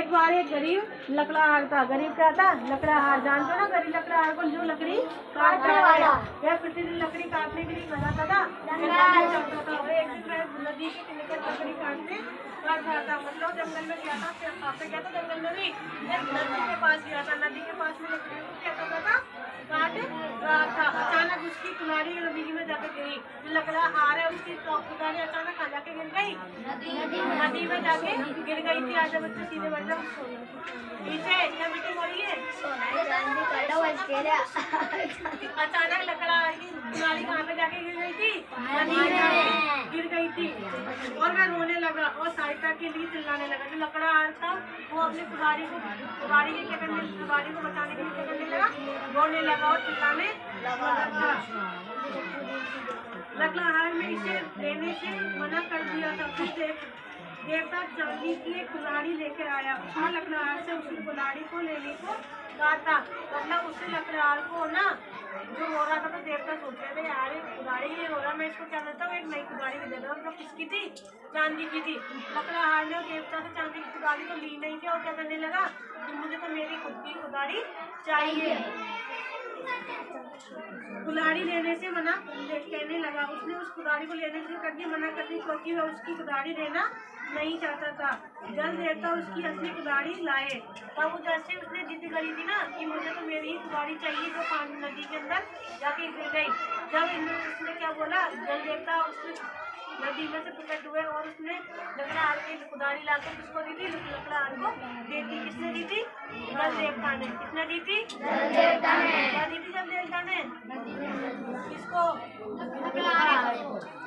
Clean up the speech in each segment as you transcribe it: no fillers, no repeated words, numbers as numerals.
एक बार एक गरीब लकड़हार था। गरीब क्या था? लकड़हार। जानते हो ना गरीब लकड़हार को, जो लकड़ी काटने वाला। वह प्रतिदिन लकड़ी काटने के लिए जाता था। एक दिन नदी के किनारे लकड़ी काट रहा था, मतलब जंगल में गया था। गया था जंगल में भी नदी के पास गया था। नदी के पास में लकड़ी को क्या कर रहा था? काट रहा था। अचानक उसकी कुल्हाड़ी नदी में जाकर गिरी। लकड़हार है, उसकी कुल्हाड़ी अचानक कहाँ जाके गिर गई? नदी में जाके गिर गई थी। आधे बच्चे सीधे बैठ जाओ। पीछे क्या मीटिंग हो रही है? अचानक लकड़हार की कुल्हाड़ी कहाँ पे जाके गिर गई थी? नदी में जाके गिर गई थी। और वह रोने लगा और सहायता के लिए चिल्लाने लगा। जो लकड़हार था वो अपनी कुल्हाड़ी को बचाने के लिए क्या करने लगा? रोने लगा और चिल्लाने लगा। लकड़हार में इसे लेने से मना कर दिया था। फिर देवता चांदी की एक कुल्हाड़ी लेकर आया। उसने लकड़हार से उसी कुल्हाड़ी को लेने को कहा था। मतलब उससे लकड़हार को ना जो रो रहा था, तो देवता सोच रहे थे यार कुल्हाड़ी ये रो रहा, मैं इसको क्या देता हूँ, एक नई कुल्हाड़ी भी दे दूँ। मतलब किसकी थी? चांदी की थी। लकड़हार ने देवता से चांदी की कुल्हाड़ी तो ली नहीं थी और क्या करने लगा? मुझे तो मेरी खुद की कुल्हाड़ी चाहिए। कुल्हाड़ी लेने से मना कहने लगा। उसने उस कुल्हाड़ी को लेने से कर दी मना कर दी, क्योंकि वह उसकी कुल्हाड़ी लेना नहीं चाहता था। जल देवता उसकी असली कुल्हाड़ी लाए। तब वो जैसे उसने जिद करी थी ना कि मुझे तो मेरी ही कुल्हाड़ी चाहिए, जो पानी नदी के अंदर जाके गिर गई। जब उसने क्या बोला, जल देवता उसने नदी में से प्रकट हुए और उसने लकड़हार की कुल्हाड़ी लाकर किसको दी थी? लकड़हार को दे दी। किसने दी थी? जल देवता ने। किसने दी थी? जल देवता ने। क्या दी थी जल देवता ने? किसको?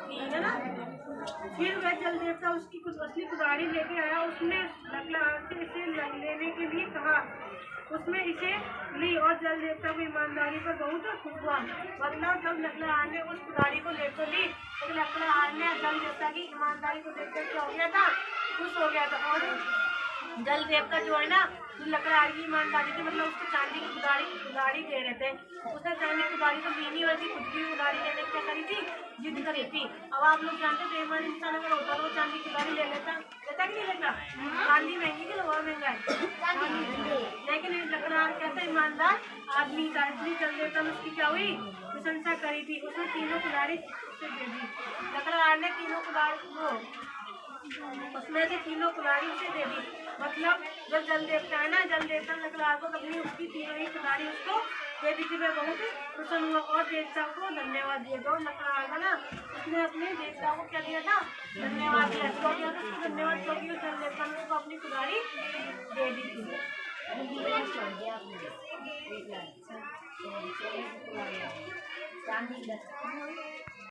ठीक है ना। फिर वह जल देवता उसकी असली कुल्हाड़ी लेके आया। उसने लकड़हार से इसे लेने के लिए कहा। उसने इसे ली और जल देवता को ईमानदारी पर बहुत खुश हुआ। मतलब जब लकड़हार ने उस कुल्हाड़ी को लेकर ली तो लकड़हार ने जल देवता की ईमानदारी को देखकर क्या हो गया था? खुश हो गया था। और जल देवता जो है ना, लकड़हार की ईमानदारी थी, मतलब उसको चांदी की कुल्हाड़ी दे रहे थे। उसने चांदी की कुल्हाड़ी तो ली नहीं, वैसी खुद की कुल्हाड़ी लेने की क्या करी थी? जिद करी थी। अब आप लोग जानते थे बेईमान इंसान अगर होता तो वो चांदी की कुल्हाड़ी ले लेता कि नहीं लेता? चांदी महंगी थी, लोहा महंगा है। लेकिन लकड़हार कैसा ईमानदार आदमी था, इसलिए जल देवता ने उसकी क्या हुई? प्रशंसा करी थी। उसने तीनों कुल्हाड़ी उसे दे दी। लकड़हार ने तीनों कुल्हाड़ी उसमें से तीनों कुल्हाड़ी उसे दे दी। मतलब जब जल देवता है ना, जल देवता लकड़हार को तभी उसकी तीनों ही कुल्हाड़ी उसको दे दी थी। वह बहुत प्रसन्न हुआ और देवता को धन्यवाद दिया। जो लकड़हार था ना, उसने अपने देवता को क्या दिया था? धन्यवाद दिया। तो उसको धन्यवाद क्योंकि जल देवता ने उसको अपनी कुल्हाड़ी दे दी थी। चांदी